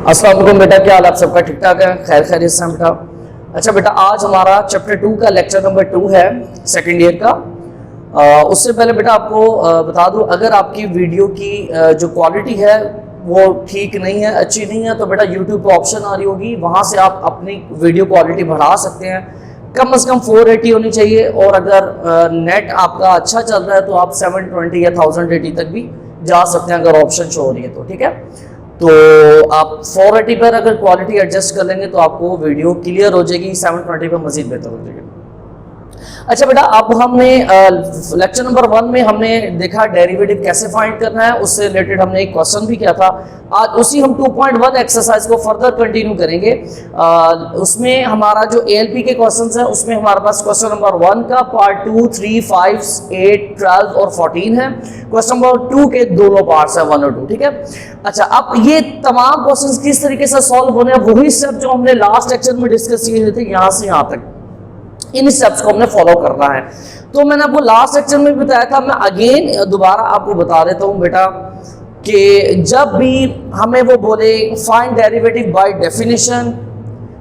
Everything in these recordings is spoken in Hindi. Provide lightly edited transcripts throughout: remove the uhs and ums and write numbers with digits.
अस्सलाम वालेकुम बेटा, क्या हाल आप सबका? ठीक ठाक है? खैर खैरियत से बेटा? अच्छा बेटा, आज हमारा चैप्टर 2 का लेक्चर नंबर 2 है, सेकंड ईयर का। उससे पहले बेटा आपको बता दूं, अगर आपकी वीडियो की जो क्वालिटी है वो ठीक नहीं है, अच्छी नहीं है, तो बेटा यूट्यूब पे ऑप्शन आ रही होगी, वहाँ से आप अपनी वीडियो क्वालिटी बढ़ा सकते हैं। कम से कम 480 होनी चाहिए, और अगर नेट आपका अच्छा चल रहा है तो आप 720 या 1080 तक भी जा सकते हैं, अगर ऑप्शन शो हो रही है तो। ठीक है, तो आप 480 पर अगर क्वालिटी एडजस्ट कर लेंगे तो आपको वीडियो क्लियर हो जाएगी, 720 पर मजीद बेहतर हो जाएगी। अच्छा बेटा, अब हमने लेक्चर नंबर 1 में हमने देखा डेरिवेटिव कैसे फाइंड करना है, उससे रिलेटेड हमने एक क्वेश्चन भी किया था। आज उसी हम 2.1 एक्सरसाइज को फर्दर कंटिन्यू करेंगे। उसमें हमारा जो एएलपी के क्वेश्चंस हैं, उसमें हमारे पास क्वेश्चन नंबर 1 का पार्ट 2, 3, 5, 8, 12 और 14 है। क्वेश्चन नंबर 2 के दोनों पार्ट्स हैं, 1 और 2। ठीक है, अच्छा अब ये तमाम क्वेश्चंस किस तरीके से सॉल्व होने हैं, वही स्टेप जो हमने लास्ट लेक्चर में डिस्कस किए थे, यहाँ से यहाँ तक इन स्टेप्स को हमने फॉलो करना है। तो मैंने आपको लास्ट लेक्चर में बताया था, मैं अगेन दोबारा आपको बता देता हूं बेटा, कि जब भी हमें वो बोले फाइंड डेरिवेटिव बाय डेफिनेशन,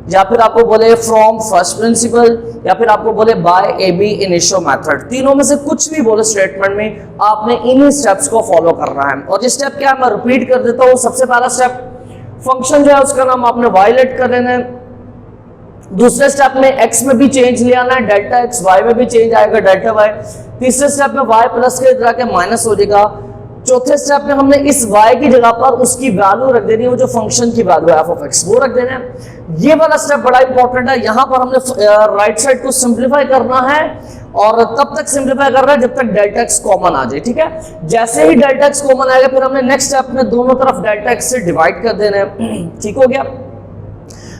या फिर आपको बोले फ्रॉम फर्स्ट प्रिंसिपल, या फिर आपको बोले बाय एबी इनिशियो मेथड, तीनों में से कुछ भी बोले स्टेटमेंट में, आपने इन स्टेप्स को फॉलो करना है। और ये स्टेप क्या है, मैं रिपीट कर देता हूं। सबसे पहला स्टेप, फंक्शन जो है उसका नाम आपने वाई लेट कर लेना है। दूसरे स्टेप में x में भी चेंज ले आना है, डेल्टा x, y में भी चेंज आएगा, डेल्टा y। तीसरे स्टेप में y प्लस के इधर आके माइनस हो जाएगा। चौथे स्टेप में हमने इस y की जगह पर उसकी वैल्यू रख देनी है, वो जो फंक्शन की वैल्यू है f(x), वो रख देना है। ये वाला स्टेप बड़ा इंपॉर्टेंट है। यहाँ पर हमने राइट साइड को सिंप्लीफाई करना है, और तब तक सिंप्लीफाई करना है जब तक डेल्टा x कॉमन आ जाए। ठीक है, जैसे ही डेल्टा x कॉमन आएगा, फिर हमने नेक्स्ट स्टेप में दोनों तरफ डेल्टा x से डिवाइड कर देना है। ठीक हो गया,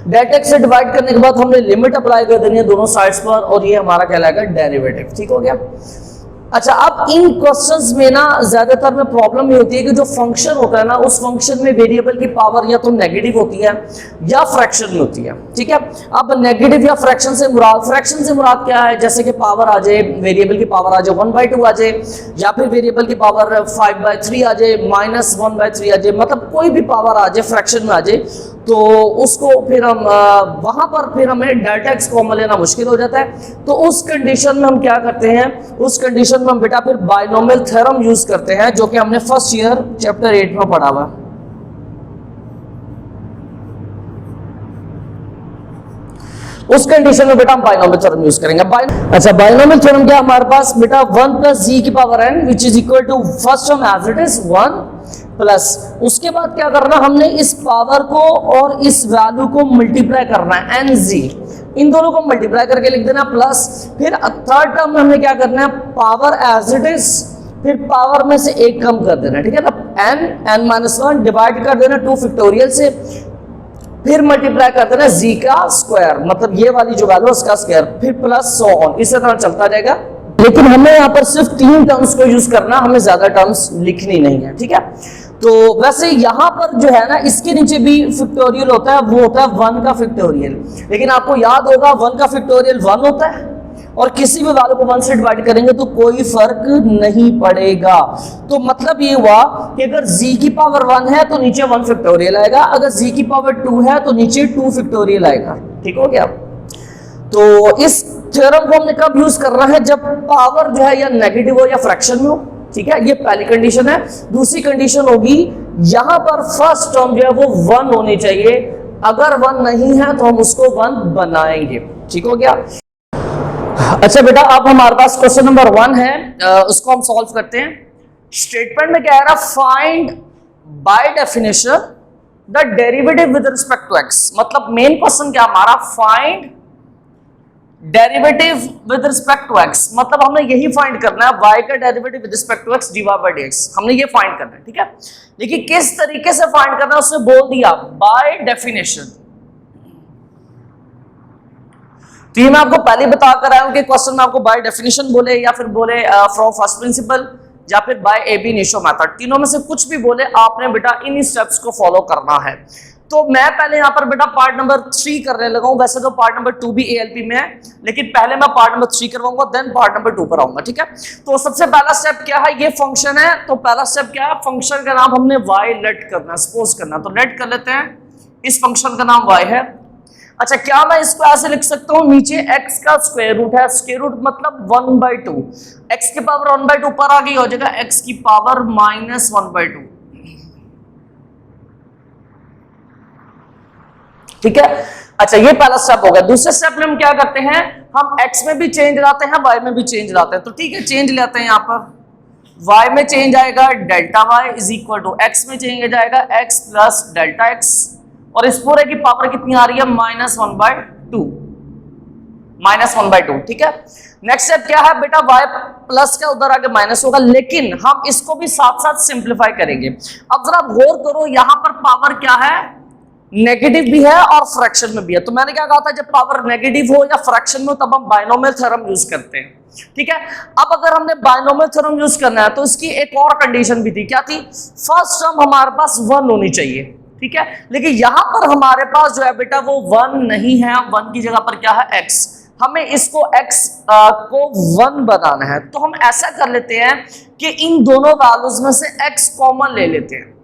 डेल्टा x से डिवाइड करने के बाद हमने लिमिट अप्लाई कर देनी है दोनों साइड्स पर, और ये हमारा कहलाएगा डेरिवेटिव। ठीक हो गया। अच्छा, अब इन क्वेश्चंस में ना ज्यादातर में प्रॉब्लम ये होती है कि जो फंक्शन होता है ना, उस फंक्शन में वेरिएबल की पावर या तो नेगेटिव होती है या फ्रैक्शन में होती है। ठीक है, अब नेगेटिव या फ्रैक्शन से मुराद क्या है, जैसे कि पावर आ जाए, वेरिएबल की पावर आ जाए 1/2 आ जाए, या फिर वेरिएबल की पावर 5/3 आ जाए, -1/3 आ जाए, मतलब कोई भी पावर आ जाए, फ्रैक्शन में आ जाए, तो उसको फिर हम वहां पर फिर हमें डेल्टा x कॉमन लेना मुश्किल हो जाता है। तो उस कंडीशन में हम क्या करते हैं, उस कंडीशन में हम बेटा फिर बायनोमियल थ्योरम यूज करते हैं, जो कि हमने फर्स्ट ईयर चैप्टर 8 में पढ़ा हुआ। उस कंडीशन में बेटा हम बायनोमियल थ्योरम यूज करेंगे। अच्छा, बायनोमियल थ्योरम क्या हमारे पास बेटा, 1 + g की power n which is equal to first term as it is 1 plus, उसके बाद क्या करना, हमने इस पावर को और इस वैल्यू को मल्टीप्लाई करना है, nz, इन दोनों को मल्टीप्लाई करके लिख देना, प्लस फिर थर्ड टर्म में हमने क्या करना है, पावर एज इट इज, फिर पावर में से एक कम कर देना। ठीक है ना, n-1 डिवाइड कर देना 2 फैक्टोरियल से, फिर मल्टीप्लाई कर देना z का स्क्वायर, मतलब ये वाली जो वैल्यू उसका स्क्वायर, फिर प्लस सो ऑन, इसी तरह चलता रहेगा। लेकिन हमें यहाँ पर सिर्फ 3 टर्म्स को यूज करना, हमें ज्यादा टर्म्स लिखनी नहीं है। ठीक है, तो वैसे यहाँ पर जो है ना, इसके नीचे भी फैक्टोरियल होता है, वो होता है 1 का फैक्टोरियल, लेकिन आपको याद होगा 1 का फैक्टोरियल 1 होता है, और किसी भी वैल्यू को 1 से डिवाइड करेंगे तो कोई फर्क नहीं पड़ेगा। तो मतलब ये हुआ कि अगर z की पावर 1 है तो नीचे 1 फैक्टोरियल आएगा, अगर z की पावर 2 है तो नीचे 2 फैक्टोरियल आएगा। ठीक हो गया। तो इस थ्योरम को हमने कब यूज करना है, जब पावर जो है या नेगेटिव हो या फ्रैक्शन में हो। ठीक है, ये पहली कंडीशन है। दूसरी कंडीशन होगी, यहां पर फर्स्ट टर्म जो है वो 1 होनी चाहिए, अगर 1 नहीं है तो हम उसको 1 बनाएंगे। ठीक हो गया। अच्छा बेटा, अब हमारे पास क्वेश्चन नंबर 1 है, उसको हम सॉल्व करते हैं। स्टेटमेंट में क्या है ना, find by definition the derivative with respect to x, मतलब मेन क्वेश्चन क्या हमारा, find derivative with respect to x, मतलब हमने यही फाइंड करना है, y का derivative with respect to x dy/dx, हमने ये फाइंड करना है। ठीक है, देखिए किस तरीके से फाइंड करना है, उसने बोल दिया बाय डेफिनेशन। तो ये मैं आपको पहले ही बता कर आया हूं कि क्वेश्चन में आपको बाय डेफिनेशन बोले, या फिर बोले फ्रॉम फर्स्ट प्रिंसिपल, या फिर बाय एबी इनिशियो मेथड, तीनों में से कुछ भी बोले, आपने बेटा इन स्टेप्स को फॉलो करना है। तो मैं पहले यहाँ पर बेटा पार्ट नंबर 3 करने लगा हूं, वैसे तो पार्ट नंबर 2 भी एएलपी में है, लेकिन पहले मैं पार्ट नंबर 3 करवाऊंगा, देन पार्ट नंबर 2 पर आऊंगा। ठीक है, तो सबसे पहला स्टेप क्या है, ये फंक्शन है, तो पहला स्टेप क्या है, फंक्शन का नाम हमने y लेट करना, सपोज करना, तो लेट कर लेते हैं इस फंक्शन का नाम y है। अच्छा, क्या मैं इसको ऐसे लिख सकता हूं, नीचे x का स्क्वायर रूट है, स्क्वायर रूट मतलब 1/2, x की पावर 1/2 ऊपर आ गई, हो जाएगा x की पावर -1/2। ठीक है। अच्छा, ये पहला स्टेप हो गया। दूसरे स्टेप में हम क्या करते हैं, हम x में भी चेंज लाते हैं, y में भी चेंज लाते हैं। तो ठीक है, चेंज लाते हैं। यहां पर y में चेंज आएगा delta y is equal to x में चेंज जाएगा x प्लस डेल्टा x, और इस पूरे की पावर कितनी आ रही है, -1/2, -1/2। ठीक है। नेक्स्ट स्टेप क्या है बेटा, y प्लस का उधर आगे माइनस होगा, लेकिन हम इसको भी साथ साथ सिंप्लीफाई करेंगे। अब जरा गौर करो, यहां पर पावर क्या है, नेगेटिव भी है और फ्रैक्शन में भी है। तो मैंने क्या कहा था, जब पावर नेगेटिव हो या फ्रैक्शन में हो तब हम बायनोमियल थ्योरम यूज करते हैं। ठीक है। अब अगर हमने बायनोमियल थ्योरम यूज करना है तो इसकी एक और कंडीशन भी थी, क्या थी, फर्स्ट टर्म हमारे पास 1 होनी चाहिए। ठीक है। लेकिन यहां पर हमारे पास जो है बेटा वो 1 नहीं है, 1 की जगह पर क्या है, x। हमें इसको x को 1 बनाना है, तो हम ऐसा कर लेते हैं कि इन दोनों वैल्यूज में से x कॉमन ले लेते हैं।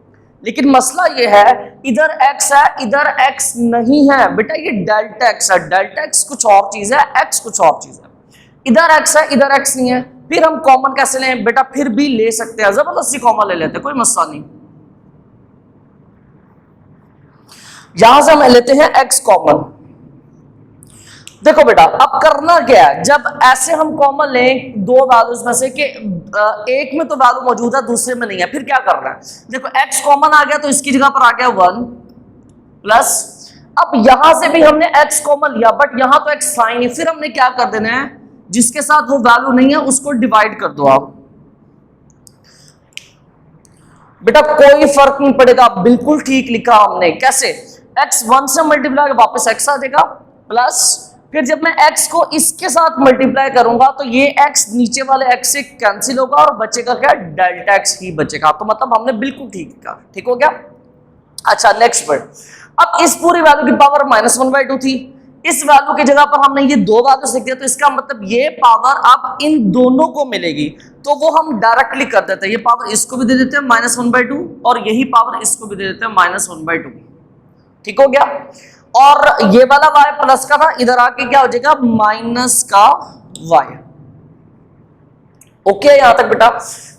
लेकिन मसला ये है, इधर x है, इधर x नहीं है बेटा, ये डेल्टा x है। डेल्टा x कुछ और चीज है, x कुछ और चीज है। इधर x है, इधर x नहीं है, फिर हम कॉमन कैसे लें बेटा, फिर भी ले सकते हैं, जबरदस्ती कॉमन ले लेते हैं, कोई मसला नहीं। यहां से हम लेते हैं x कॉमन। देखो बेटा, अब करना क्या है, जब ऐसे हम कॉमन लें दो वैल्यूज में से कि एक में तो वैल्यू मौजूद है, दूसरे में नहीं है, फिर क्या करना है, देखो x कॉमन आ गया तो इसकी जगह पर आ गया 1 प्लस, अब यहां से भी हमने x कॉमन लिया, बट यहां तो x साइन है, फिर हमने क्या कर देना है, जिसके साथ वो वैल्यू नहीं है उसको डिवाइड कर दो आप। बेटा कोई फर्क नहीं पड़ेगा, बिल्कुल ठीक लिखा हमने। कैसे, x 1 से मल्टीप्लाई वापस x आ जाएगा, प्लस फिर जब मैं x को इसके साथ मल्टीप्लाई करूंगा तो ये x नीचे वाले x से कैंसिल होगा और बचेगा क्या, डेल्टा x ही बचेगा। तो मतलब हमने बिल्कुल ठीक लिखा, ठीक हो गया। अच्छा, नेक्स्ट वर्ड, अब इस पूरी वैल्यू की पावर -1/2 थी, इस वैल्यू की जगह पर हमने ये दो वैल्यू लिख दिया, तो इसका मतलब ये पावर अब इन दोनों को मिलेगी, तो वो हम डायरेक्टली कर देते हैं, ये पावर इसको भी दे देते हैं -1/2 और यही पावर इसको भी दे देते हैं -1/2। ठीक हो गया। और ये वाला y प्लस का था, इधर आके क्या हो जाएगा, माइनस का y। ओके, यहां तक बेटा,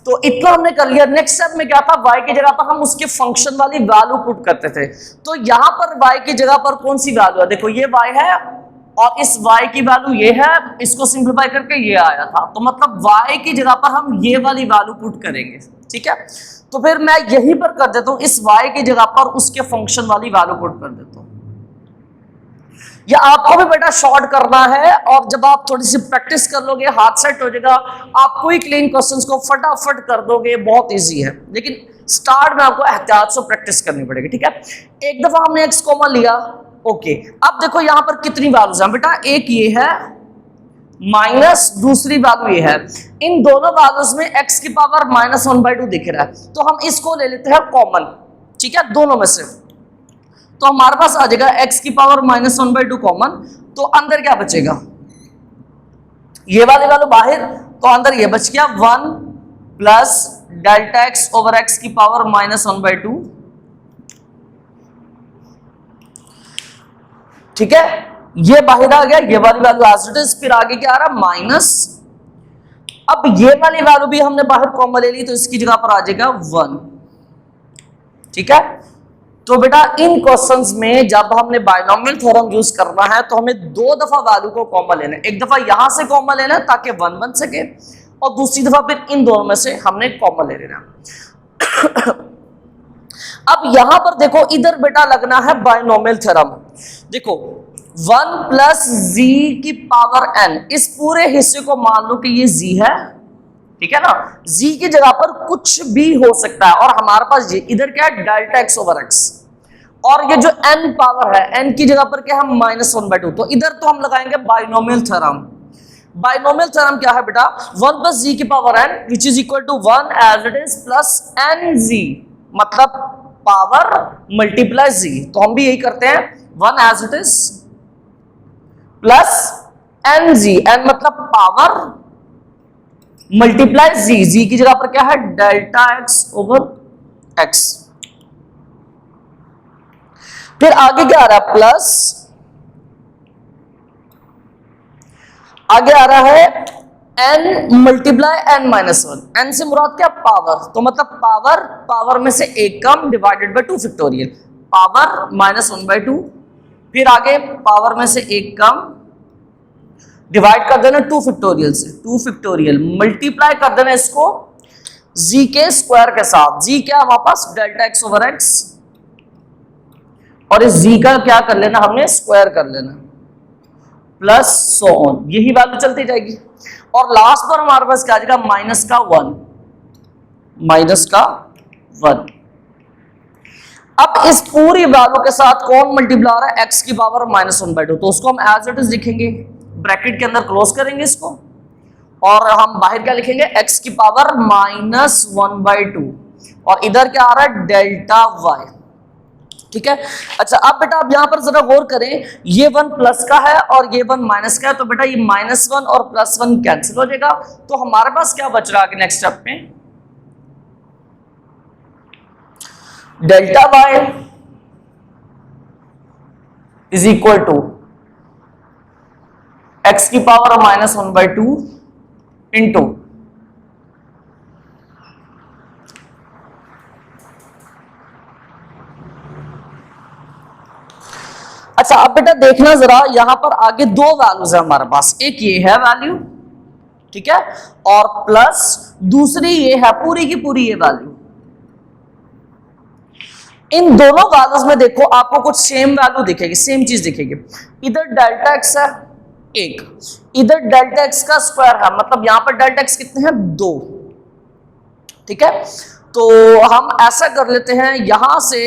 तो इतना हमने कर लिया। नेक्स्ट स्टेप में क्या था, y की जगह पर हम उसके फंक्शन वाली वैल्यू पुट करते थे। तो यहां पर y की जगह पर कौन सी वैल्यू है, देखो ये y है और इस y की वैल्यू ये है, इसको सिंप्लीफाई करके ये आया था, तो मतलब y की जगह पर हम ये वाली वैल्यू पुट करेंगे। ठीक है, तो फिर मैं यहीं पर कर देता हूं, इस y की जगह पर उसके फंक्शन वाली वैल्यू पुट कर देता हूं। या आपको भी बेटा शॉर्ट करना है, और जब आप थोड़ी सी प्रैक्टिस कर लोगे, हाथ सेट हो जाएगा, आप कोई क्लीन क्वेश्चंस को फटाफट कर दोगे, बहुत इजी है। लेकिन स्टार्ट में आपको एहतियात से प्रैक्टिस करनी पड़ेगी। ठीक है, एक दफा हमने x कॉमन लिया, ओके। अब देखो यहां पर कितनी वैल्यूज हैं बेटा, एक ये है माइनस, दूसरी वैल्यू ये है, इन दोनों वैल्यूज में x की पावर -1/2 दिख रहा है, तो हम इसको ले लेते हैं कॉमन। ठीक है, दोनों में से, तो हमारे पास आ जाएगा x की पावर -1/2 कॉमन, तो अंदर क्या बचेगा, ये वाली वैल्यू बाहर, तो अंदर ये बच गया 1 plus delta x over x की पावर -1/2। ठीक है, ये बाहर आ गया, ये वाली वैल्यू एज इट इज, फिर आगे क्या आ रहा, माइनस। अब ये वाली वैल्यू भी हमने बाहर कॉमन ले ली, तो इसकी जगह पर आ जाएगा 1। ठीक है, तो बेटा इन क्वेश्चंस में जब हमने बायनोमियल थ्योरम यूज करना है तो हमें दो दफा वैल्यू को कॉमन लेना है, एक दफा यहां से कॉमन लेना है ताकि 1 बन सके, और दूसरी दफा फिर इन दोनों में से हमने कॉमन ले लेना। अब यहां पर देखो, इधर बेटा लगना है बायनोमियल थ्योरम। देखो 1 प्लस z की पावर n, इस पूरे हिस्से को मान लो कि ये z है, ठीक है ना, z की जगह पर कुछ भी हो सकता है, और हमारे पास ये इधर क्या है, डेल्टा x ओवर x, और ये जो n पावर है, n की जगह पर क्या है, -1/2, तो इधर तो हम लगाएंगे बायनोमियल थ्योरम। बायनोमियल थ्योरम क्या है बेटा, 1 प्लस z की power n which is equal to 1 as it is plus nz, मतलब पावर मल्टीप्लाई z, तो हम भी यही करते हैं, 1 as it is plus nz, n मतलब पावर मल्टीप्लाई z की जगह पर क्या है, डेल्टा x ओवर x। फिर आगे क्या आ रहा है, प्लस, आगे आ रहा है n multiply n minus one. n से मुराद क्या, पावर, तो मतलब पावर, पावर में से एक कम divided by 2 factorial, power minus 1/2। फिर आगे पावर में से एक कम डिवाइड कर देना 2 फैक्टोरियल से, 2 फैक्टोरियल मल्टीप्लाई कर देना इसको g के स्क्वायर के साथ। g क्या है हमारे पास, डेल्टा x ओवर x, और इस g का क्या कर लेना हमने, स्क्वायर कर लेना, प्लस सो ऑन, यही वैल्यू चलती जाएगी। और लास्ट पर हमारे पास क्या आ जाएगा, माइनस का 1, माइनस का 1। अब इस पूरी वैल्यू के साथ कौन मल्टीप्लाई आ रहा है, x की पावर -1/2, तो उसको हम एज इट इज लिखेंगे, ब्रैकेट के अंदर क्लोज करेंगे इसको, और हम बाहर क्या लिखेंगे, x की पावर -1/2, और इधर क्या आ रहा है, डेल्टा y। ठीक है। अच्छा अब बेटा आप यहां पर जरा गौर करें, ये 1 प्लस का है और ये 1 माइनस का है, तो बेटा ये -1 और +1 कैंसिल हो जाएगा, तो हमारे पास क्या बच रहा है नेक्स्ट स्टेप में, delta y is equal to x की पावर -1/2 इंटू अच्छा अब बेटा देखना जरा, यहां पर आगे दो वैल्यूज है हमारे पास, एक ये है वैल्यू, ठीक है, और प्लस दूसरी ये है पूरी की पूरी ये वैल्यू। इन दोनों वैल्यूज में देखो आपको कुछ सेम वैल्यू दिखेगी, सेम चीज दिखेगी। इधर डेल्टा एक्स है एक, इधर डेल्टा एक्स का स्क्वायर है, मतलब यहां पर डेल्टा एक्स कितने हैं, 2। ठीक है, तो हम ऐसा कर लेते हैं, यहां से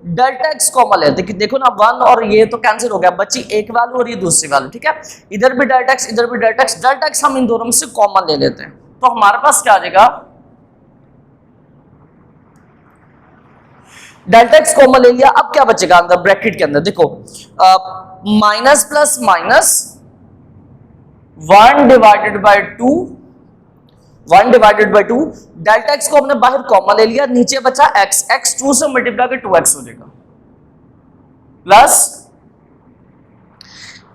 डेल्टा एक्स कॉमन लेते हैं, देखो ना 1 और ये तो कैंसिल हो गया, बची एक वैल्यू और ये दूसरी वैल्यू। ठीक है, इधर भी डेल्टा एक्स, इधर भी डेल्टा एक्स, डेल्टा एक्स हम इन दोनों में से कॉमन ले लेते हैं, तो हमारे पास क्या आ जाएगा, डेल्टा एक्स कॉमन ले लिया। अब क्या बचेगा अंदर ब्रैकेट के अंदर, देखो minus plus minus 1 divided by 2, 1 divided by 2, delta x को हमने बाहर कॉमन ले लिया, नीचे बचा x, x 2 से मल्टीप्लाई कर 2x हो जाएगा, प्लस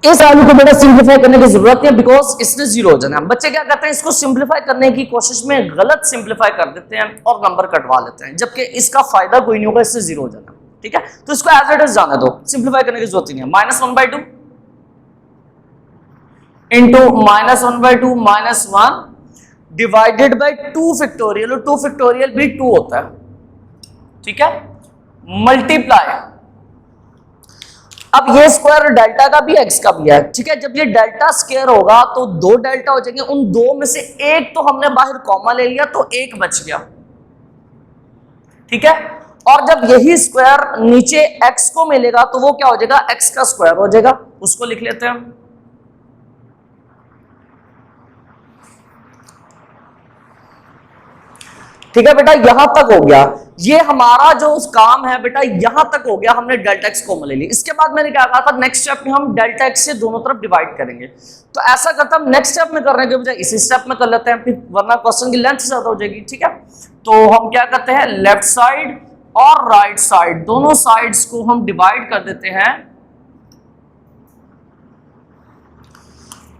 इस वैल्यू को बेटा सिंप्लीफाई करने की जरूरत नहीं है, बिकॉज इसने जीरो हो जाना है। बच्चे क्या करते हैं, इसको सिंप्लीफाई करने की कोशिश में गलत सिंप्लीफाई कर देते हैं और नंबर कटवा लेते हैं, जबकि इसका फायदा कोई नहीं होगा, इससे जीरो हो जाना। ठीक है, तो इसको एज इट इज जाने दो, सिंप्लीफाई करने की जरूरत ही नहीं है। -1/2 इंटू -1/2 -1 डिवाइडेड बाय 2 फैक्टोरियल, और 2 फैक्टोरियल भी 2 होता है। ठीक है, मल्टीप्लाई, अब ये स्क्वायर डेल्टा का भी एक्स का भी है। ठीक है, जब ये डेल्टा स्क्वायर होगा तो 2 डेल्टा हो जाएंगे, उन 2 में से एक तो हमने बाहर कॉमा ले लिया, तो एक बच गया। ठीक है, और जब यही स्क्वायर नीचे एक्स को मिलेगा तो वो क्या हो जाएगा, एक्स का स्क्वायर हो जाएगा, उसको लिख लेते हैं। ठीक है बेटा, यहां तक हो गया, ये हमारा जो काम है बेटा यहां तक हो गया, हमने डेल्टा एक्स कॉमन ले ली। इसके बाद मैंने क्या कहा था, नेक्स्ट स्टेप में हम डेल्टा एक्स से दोनों तरफ डिवाइड करेंगे, तो ऐसा करता हम नेक्स्ट स्टेप में करने के बजाय इसी स्टेप में कर लेते हैं, फिर वरना क्वेश्चन की लेंथ ज्यादा हो जाएगी। ठीक है, तो हम क्या करते हैं, लेफ्ट साइड और राइट साइड दोनों साइड्स को हम डिवाइड कर देते हैं,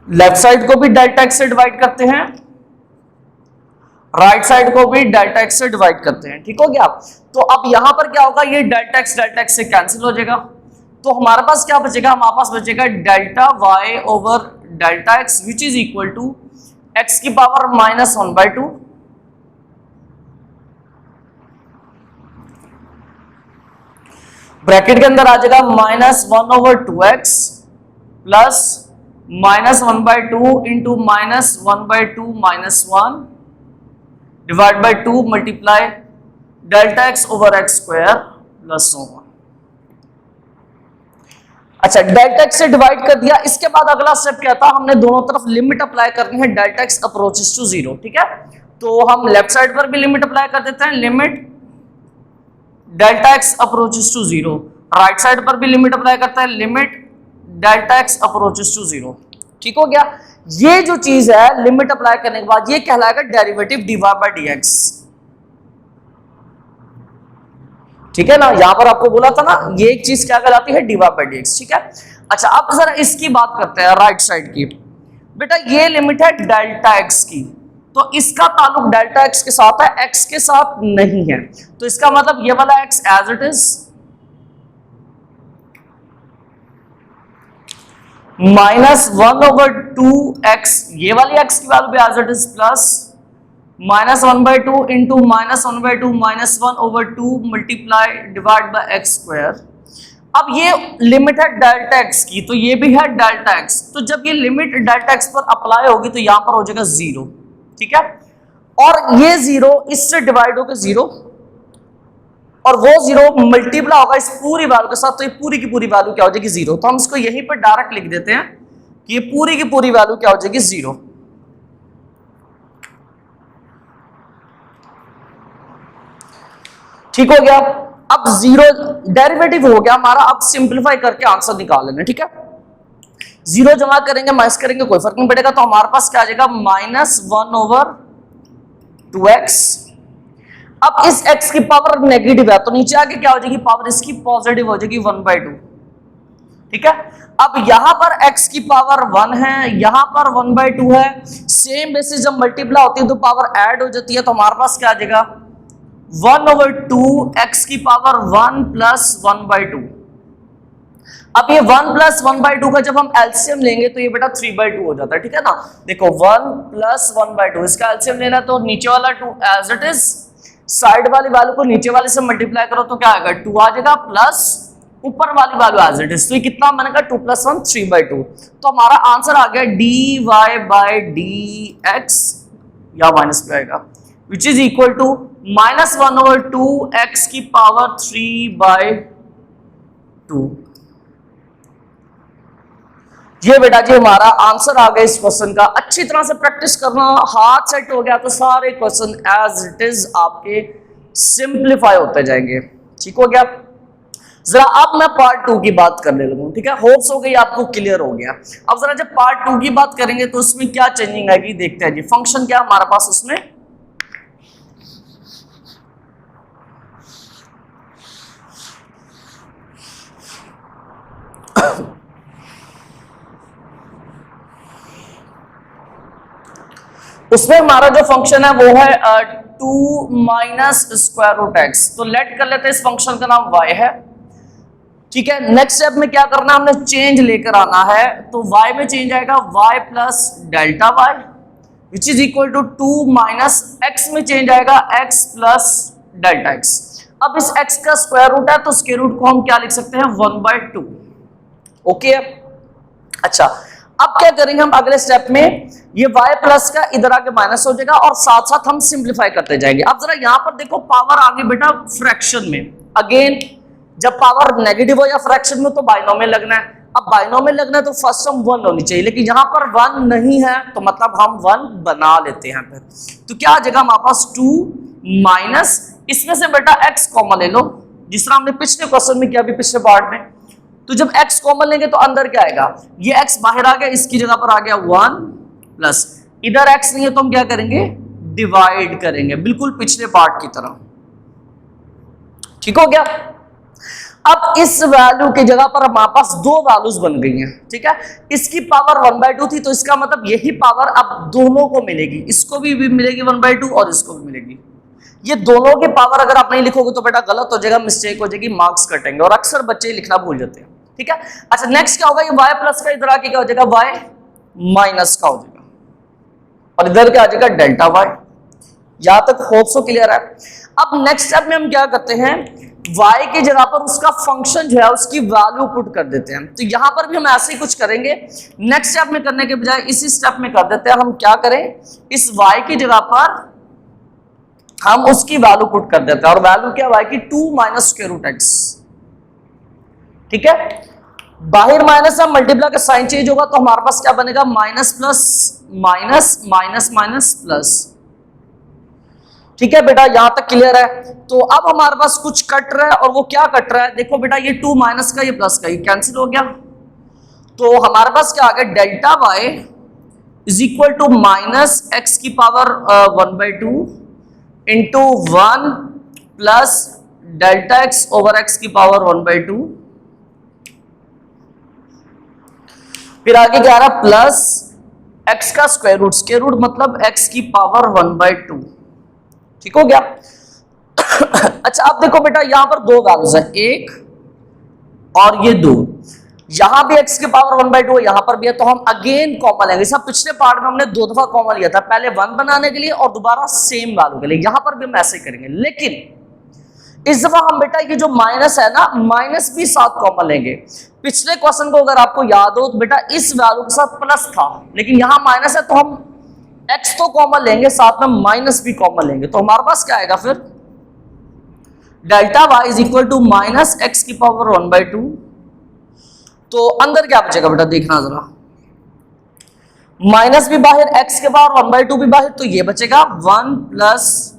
लेफ्ट साइड को भी डेल्टा एक्स से डिवाइड करते हैं, राइट साइड को भी डेल्टा एक्स से डिवाइड करते हैं। ठीक हो गया, तो अब यहां पर क्या होगा, ये डेल्टा एक्स से कैंसिल हो जाएगा, तो हमारे पास क्या बचेगा, हमारे पास बचेगा delta y over delta x which is equal to x की पावर -1/2 ब्रैकेट के अंदर आ जाएगा -1/2x plus -1/2 into -1/2 -1 divide by 2 multiply delta x over x square plus 1। अच्छा, डेल्टा एक्स से डिवाइड कर दिया, इसके बाद अगला स्टेप क्या था, हमने दोनों तरफ लिमिट अप्लाई करनी है, डेल्टा एक्स अप्रोचेस टू 0। ठीक है, तो हम लेफ्ट साइड पर भी लिमिट अप्लाई कर देते हैं, limit delta x approaches to 0, right side पर भी लिमिट अप्लाई करते हैं, limit delta x approaches to 0। ठीक हो गया, ये जो चीज है लिमिट अप्लाई करने के बाद ये कहलाएगा डेरिवेटिव dy by dx। ठीक है ना, यहां पर आपको बोला था ना ये एक चीज क्या कहलाती है, dy/dx। ठीक है, अच्छा अब जरा इसकी बात करते हैं राइट साइड की। बेटा ये लिमिट है डेल्टा x की, तो इसका ताल्लुक डेल्टा x के साथ है, x के साथ नहीं है। तो इसका मतलब ये वाला x as it is -1/2x, ये वाली x की वैल्यू भी as it is plus -1/2 into -1/2 -1/2 multiply divide by x square. अब ये लिमिट है डेल्टा x की, तो ये भी है डेल्टा x। तो जब ये लिमिट डेल्टा x पर अप्लाई होगी तो यहां पर हो जाएगा 0। ठीक है, और ये 0 इससे डिवाइड होकर 0, और वो 0 मल्टीप्लाई होगा इस पूरी वैल्यू के साथ, तो ये पूरी की पूरी वैल्यू क्या हो जाएगी 0। तो हम इसको यहीं पर डायरेक्ट लिख देते हैं कि ये पूरी की पूरी वैल्यू क्या हो जाएगी 0। ठीक हो गया, अब 0 डेरिवेटिव हो गया हमारा। अब सिंप्लीफाई करके आंसर निकाल लेना। ठीक है, 0 जमा करेंगे माइनस करेंगे कोई फर्क नहीं पड़ेगा, तो हमारे पास क्या आ जाएगा -1/2x। अब इस x की पावर नेगेटिव है तो नीचे आके क्या हो जाएगी, पावर इसकी पॉजिटिव हो जाएगी 1/2। ठीक है, अब यहां पर x की पावर 1 है, यहां पर 1/2 है, सेम बेसिस जब मल्टीप्लाई होती है तो पावर ऐड हो जाती है, तो हमारे पास क्या आ जाएगा 1/2 x की पावर 1 प्लस 1/2। अब ये 1 प्लस 1/2 का जब हम एलसीएम लेंगे तो ये बेटा 3/2 हो जाता है। ठीक है ना, देखो 1 प्लस 1/2 इसका एलसीएम लेना, तो नीचे वाला 2 एज इट इज, साइड वाली वैल्यू को नीचे वाले से मल्टीप्लाई करो तो क्या आएगा 2 आ जाएगा, प्लस ऊपर वाली वैल्यू एज इट इज, तो ये कितना बनेगा 2 + 1 3/2। तो हमारा आंसर आ गया dy/dx, या माइनस पे आएगा, विच इज इक्वल टू -1/2x की पावर 3/2। ये बेटा जी हमारा आंसर आ गया इस क्वेश्चन का। अच्छी तरह से प्रैक्टिस करना, हाथ सेट हो गया तो सारे क्वेश्चन एज इट इज आपके सिंप्लीफाई होते जाएंगे। ठीक हो गया, जरा अब मैं पार्ट 2 की बात करने लगूं। ठीक है, होप्स हो गई आपको क्लियर हो गया। अब जरा जब पार्ट 2 की बात करेंगे तो उसमें क्या चेंजिंग आएगी देखते हैं जी। फंक्शन क्या हमारे पास उसमें, उसमें हमारा जो फंक्शन है वो है 2 -√x। तो लेट कर लेते हैं, इस फंक्शन का नाम y है। ठीक है, नेक्स्ट स्टेप में क्या करना है, हमने चेंज लेकर आना है, तो y में चेंज आएगा y plus delta y, which is equal to 2 -x में चेंज आएगा x प्लस डेल्टा x। अब इस x का स्क्वायर रूट है तो स्क्वायर रूट को हम क्या लिख सकते हैं 1/2। ओके, अच्छा अब क्या करेंगे हम अगले स्टेप में, ये y प्लस का इधर आके माइनस हो जाएगा और साथ साथ हम सिंप्लीफाई करते जाएंगे। अब जरा यहां पर देखो पावर आगे बेटा फ्रैक्शन में, अगेन जब पावर नेगेटिव हो या फ्रैक्शन में तो बाइनोमियल लगना है। अब बाइनोमियल लगना है तो फर्स्ट टर्म 1 होनी चाहिए, लेकिन यहां पर 1 नहीं है तो मतलब हम 1 बना लेते हैं। फिर तो क्या आ जाएगा हमारे पास 2 माइनस, इसमें से बेटा x कॉमन ले लो, जिस तरह हमने पिछले क्वेश्चन में किया, अभी पिछले पार्ट में। तो जब x कॉमन लेंगे तो अंदर क्या आएगा, ये x बाहर आ गया, इसकी जगह पर आ गया 1 प्लस, इधर x नहीं है तो हम क्या करेंगे डिवाइड करेंगे, बिल्कुल पिछले पार्ट की तरह। ठीक हो गया, अब इस वैल्यू की जगह पर हमारे पास 2 वैल्यूज बन गई हैं। ठीक है, इसकी पावर 1/2 थी तो इसका मतलब यही पावर अब दोनों को मिलेगी, इसको भी मिलेगी 1/2 और इसको भी मिलेगी। ये दोनों की पावर अगर आप नहीं लिखोगे तो बेटा गलत हो जाएगा, मिस्टेक हो जाएगी, मार्क्स कटेंगे, और अक्सर बच्चे लिखना भूल जाते हैं। ठीक है, अच्छा नेक्स्ट क्या होगा, ये y प्लस का इधर आके क्या हो जाएगा y माइनस का हो जाएगा, और इधर क्या आ जाएगा डेल्टा y। यहां तक होप सो क्लियर है। अब नेक्स्ट स्टेप में हम क्या करते हैं, y की जगह पर उसका फंक्शन जो है उसकी वैल्यू पुट कर देते हैं। तो यहां पर भी हम ऐसे ही कुछ करेंगे, नेक्स्ट स्टेप में करने के बजाय इसी स्टेप में कर देते हैं। हम क्या करें, इस y की जगह पर हम उसकी वैल्यू पुट कर देते हैं, और वैल्यू क्या y की 2 -√x। ठीक है, बाहर माइनस है, मल्टीप्लाई का साइन चेंज होगा तो हमारे पास क्या बनेगा minus plus minus minus minus plus. ठीक है बेटा, यहां तक क्लियर है। तो अब हमारे पास कुछ कट रहा है, और वो क्या कट रहा है, देखो बेटा ये 2 माइनस का ये प्लस का ये कैंसिल हो गया, तो हमारे पास क्या आ गया delta y is equal to -x की power 1/2 into 1 plus delta x over x की पावर 1/2, फिर आगे क्या आ रहा प्लस एक्स का स्क्वायर रूट मतलब एक्स की पावर 1/2। ठीक हो गया। अच्छा अब देखो बेटा यहां पर दो वैल्यूज है, एक और ये दो, यहां भी x की पावर 1/2 है, यहां पर भी है, तो हम अगेन कॉमन लेंगे। सब पिछले पार्ट में हमने दो दफा कॉमन लिया था, पहले 1 बनाने के लिए और दोबारा सेम वैल्यू के लिए, यहां पर भी हम ऐसे ही करेंगे। लेकिन इस दफा हम बेटा ये जो माइनस है ना, माइनस भी साथ कॉमन लेंगे। पिछले क्वेश्चन को अगर आपको याद हो तो बेटा इस वैल्यू के साथ प्लस था, लेकिन यहां माइनस है तो हम x तो कॉमन लेंगे, साथ में माइनस भी कॉमन लेंगे, तो हमारे पास क्या आएगा फिर delta y is equal to minus x की पावर 1/2। तो अंदर क्या बचेगा बेटा देखना जरा, माइनस भी बाहर, x के पावर 1/2 भी बाहर, तो ये बचेगा 1 plus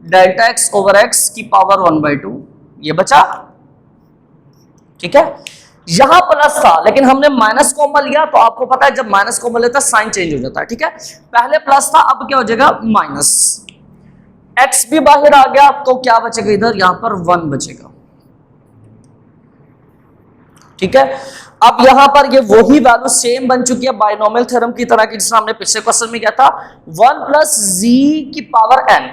delta x over x की पावर 1/2, ये बचा। ठीक है, यहां प्लस था लेकिन हमने माइनस कॉमन लिया, तो आपको पता है जब माइनस कॉमन लेता है साइन चेंज हो जाता है। ठीक है, पहले प्लस था, अब क्या हो जाएगा माइनस, x भी बाहर आ गया, तो क्या बचेगा इधर, यहां पर 1 बचेगा। ठीक है, अब यहां पर ये वही वैल्यू सेम बन चुकी है बाइनोमियल थ्योरम की तरह की, जिसने हमने पिछले क्वेश्चन में किया था 1 प्लस जी की पावर n।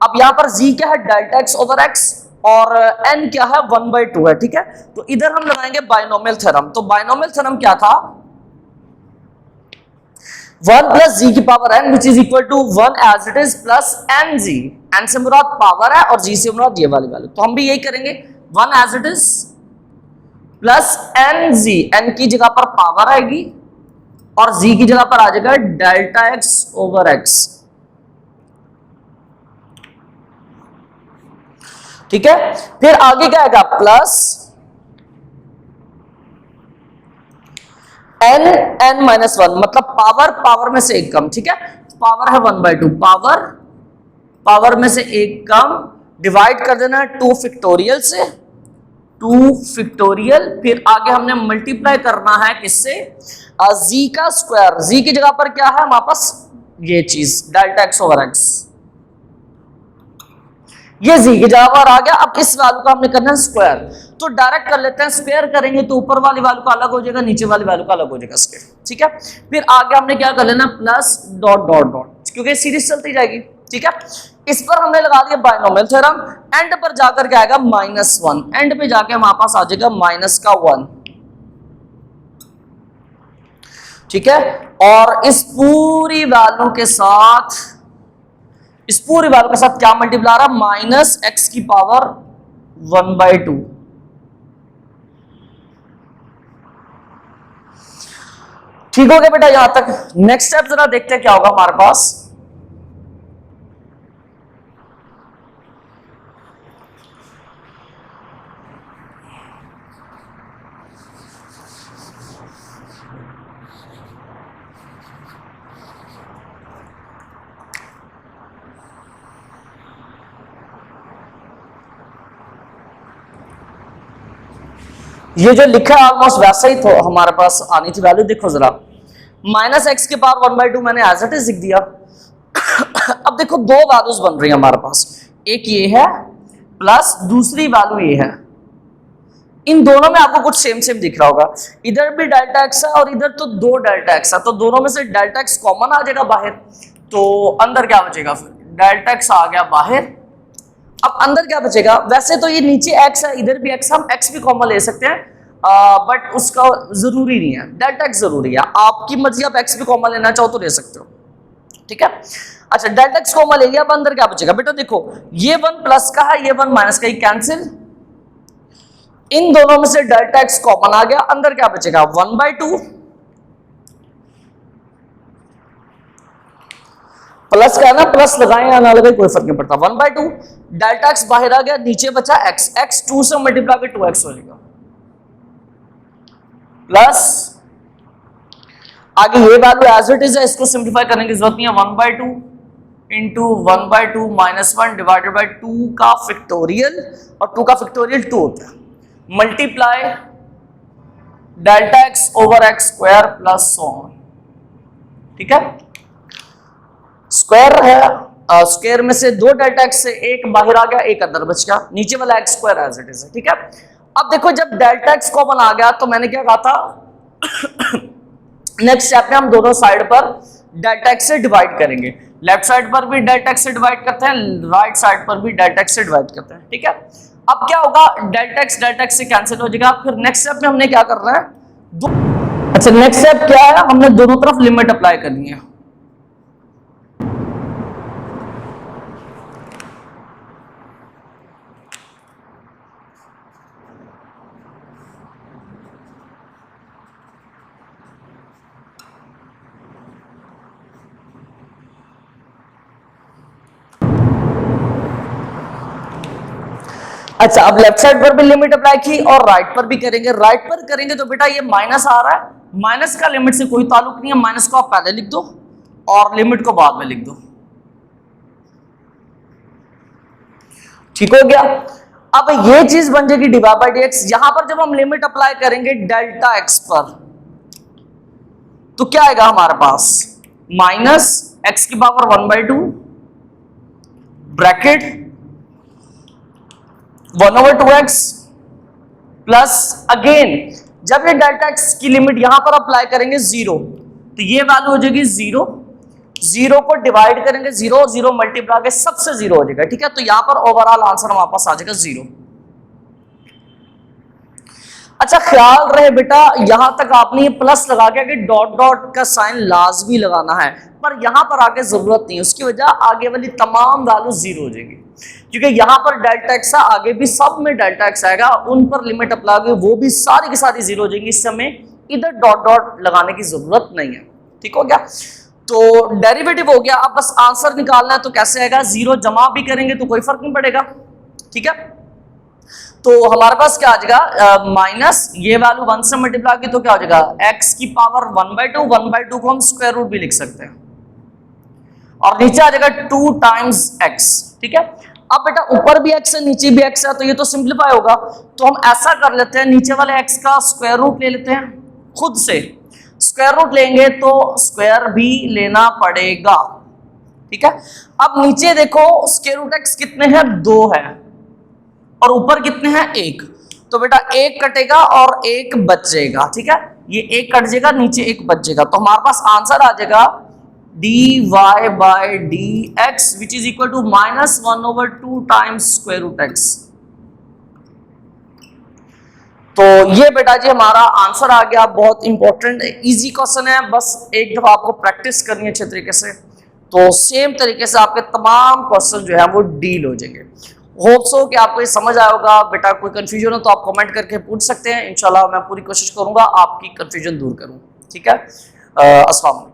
अब यहां पर z क्या है डेल्टा x ओवर x और n क्या है 1/2 है। ठीक है, तो इधर हम लगाएंगे बाइनोमियल थ्योरम। तो बाइनोमियल थ्योरम क्या था, 1 प्लस जी की power n which is equal to 1 as it is plus n g, n से मुराद पावर है और जी से मुराद ये वाली वैल्यू, तो हम भी यही करेंगे 1 as it is plus n g, n की जगह पर पावर आएगी और जी की जगह पर आ जाएगा डेल्टा एक्स ओवर एक्स। ठीक है, फिर आगे क्या आएगा प्लस एन एन माइनस 1 मतलब पावर में से एक कम। ठीक है, पावर है 1/2, पावर में से एक कम, डिवाइड कर देना है 2 फैक्टोरियल से, 2 फैक्टोरियल, फिर आगे हमने मल्टीप्लाई करना है किससे, z का स्क्वायर, z की जगह पर क्या है हमारे पास ये चीज डेल्टा एक्स ओवर एक्स, ये z की जगह पर आ गया। अब इस वैल्यू का हमने करना है स्क्वायर, तो डायरेक्ट कर लेते हैं, स्क्वायर करेंगे तो ऊपर वाली वैल्यू का अलग हो जाएगा, नीचे वाली वैल्यू का अलग हो जाएगा स्क्वायर। ठीक है, फिर आगे हमने क्या कर लेना प्लस डॉट डॉट डॉट, क्योंकि सीरीज चलती जाएगी। ठीक है, इस पर हमने लगा दिया बाइनोमियल थ्योरम, एंड पर जाकर क्या आएगा -1, एंड पे जाके हमारे पास आ जाएगा माइनस का 1। ठीक है, और इस पूरी वैल्यू के साथ क्या मल्टीप्लाई आ रहा, माइनस एक्स की पावर 1/2। ठीक हो गया बेटा यहां तक। नेक्स्ट स्टेप जरा देखते हैं क्या होगा हमारे पास। ये जो लिखा है ऑलमोस्ट वैसा ही तो हमारे पास आनी थी वैल्यू। देखो जरा, माइनस एक्स के पावर 1/2 मैंने एज इट इज लिख दिया। अब देखो दो वैल्यूज बन रही है हमारे पास, एक ये है प्लस दूसरी वैल्यू ये है। इन दोनों में आपको कुछ सेम सेम दिख रहा होगा, इधर भी डेल्टा एक्स है और इधर तो दो डेल्टा एक्स है, तो दोनों में से डेल्टा एक्स कॉमन आ जाएगा बाहर, तो अंदर क्या बचेगा फिर डेल्टा एक्स आ गया बाहर। अब अंदर क्या बचेगा, वैसे तो ये नीचे x है इधर भी x, हम x भी कॉमन ले सकते हैं, बट उसका जरूरी नहीं है, डेल्टा x जरूरी है। आपकी मर्जी, आप x भी कॉमन लेना चाहो तो ले सकते हो। ठीक है, अच्छा डेल्टा x कॉमन ले लिया, अब अंदर क्या बचेगा बेटा, देखो ये 1 प्लस का है, ये 1 माइनस का, ही कैंसिल, इन दोनों में से डेल्टा x कॉमन आ गया, अंदर क्या बचेगा 1/2, प्लस का है ना, प्लस लगाए या ना लगाए कोई फर्क नहीं पड़ता, 1/2, डेल्टा एक्स बाहर आ गया, नीचे बचा x, x 2 से मल्टीप्लाई कर 2x हो जाएगा, प्लस आगे ये वैल्यू एज इट इज है, इसको सिंप्लीफाई करने की जरूरत नहीं है, 1/2 इंटू 1/2 -1 डिवाइडेड बाई 2 का फैक्टोरियल, और 2 का फैक्टोरियल 2 होता है, multiply delta x over x square plus so on. ठीक है, स्क्वायर है स्क्वायर में से 2 डेल्टा एक्स से एक बाहर आ गया, एक अंदर बच गया, नीचे वाला x square as it is है। ठीक है, अब देखो जब डेल्टा एक्स कॉमन आ गया तो मैंने क्या कहा था नेक्स्ट स्टेप में हम दोनों साइड पर डेल्टा एक्स से डिवाइड करेंगे, लेफ्ट साइड पर भी डेल्टा एक्स से डिवाइड करते हैं, राइट साइड पर भी डेल्टा एक्स से डिवाइड करते हैं। ठीक है, अब क्या होगा, डेल्टा एक्स से कैंसिल हो जाएगा। फिर नेक्स्ट स्टेप में हमने क्या करना है, अच्छा नेक्स्ट स्टेप क्या है, हमने दोनों तरफ लिमिट अप्लाई करनी है। अच्छा, अब लेफ्ट साइड पर भी लिमिट अप्लाई की और राइट पर भी करेंगे। राइट पर करेंगे तो बेटा ये माइनस आ रहा है, माइनस का लिमिट से कोई ताल्लुक नहीं है, माइनस को आप पहले लिख दो और लिमिट को बाद में लिख दो। ठीक हो गया, अब ये चीज बन जाएगी डिवाइड बाई डीएक्स। यहां पर जब हम लिमिट अप्लाई करेंगे डेल्टा एक्स पर तो क्या आएगा हमारे पास, माइनस एक्स की power 1/2 bracket 1/2x plus again जब ये डेल्टा एक्स की लिमिट यहां पर अप्लाई करेंगे 0 तो ये वैल्यू हो जाएगी 0, 0 को डिवाइड करेंगे 0 और 0 मल्टीप्लाई के सबसे 0 हो जाएगा। ठीक है, तो यहां पर ओवरऑल आंसर हमारे पास आ जाएगा 0। अच्छा ख्याल रहे बेटा यहां तक आपने ये प्लस लगा के कि डॉट डॉट का साइन लाजमी लगाना है, पर यहां पर आगे जरूरत नहीं है, उसकी वजह आगे वाली तमाम वैल्यू 0 हो जाएगी, क्योंकि यहां पर डेल्टा एक्स है, आगे भी सब में डेल्टा एक्स आएगा, उन पर लिमिट अप्लाई होगी, वो भी सारी की सारी 0 हो जाएंगी। इस समय इधर डॉट डॉट लगाने की जरूरत नहीं है। ठीक हो गया, तो डेरिवेटिव हो गया। अब बस आंसर निकालना है तो कैसे आएगा, 0 जमा भी करेंगे तो कोई फर्क नहीं पड़ेगा। ठीक है, तो हमारे पास क्या आ जाएगा, माइनस ये वैल्यू 1 से मल्टीप्लाई की तो क्या हो जाएगा, x की पावर 1/2, 1/2 को हम स्क्वायर रूट भी लिख सकते हैं और नीचे आ जाएगा 2 टाइम्स x। ठीक है, अब बेटा ऊपर भी x है नीचे भी x है तो ये तो सिंप्लीफाई होगा, तो हम ऐसा कर लेते हैं नीचे वाले x का स्क्वायर रूट ले लेते हैं, खुद से स्क्वायर रूट लेंगे तो स्क्वायर भी लेना पड़ेगा। ठीक है, अब नीचे देखो स्क्वायर रूट x कितने हैं, 2 है और ऊपर कितने हैं, 1, तो बेटा 1 कटेगा और 1 बचेगा। ठीक है, ये 1 कट जाएगा, नीचे 1 बच जाएगा, तो हमारे पास आंसर आ जाएगा dy by d x which is equal to -1/2 times square root x। तो ये बेटा जी हमारा आंसर आ गया। बहुत इंपॉर्टेंट इजी क्वेश्चन है, बस एक दफा आपको प्रैक्टिस करनी है अच्छे तरीके से, तो सेम तरीके से आपके तमाम क्वेश्चन जो है वो डील हो जाएंगे। होप सो कि आपको ये समझ आया होगा। बेटा कोई कंफ्यूजन हो तो आप कमेंट करके पूछ सकते हैं, इंशाल्लाह मैं पूरी कोशिश करूंगा आपकी कंफ्यूजन दूर करूं। ठीक है, अस्सलाम वालेकुम।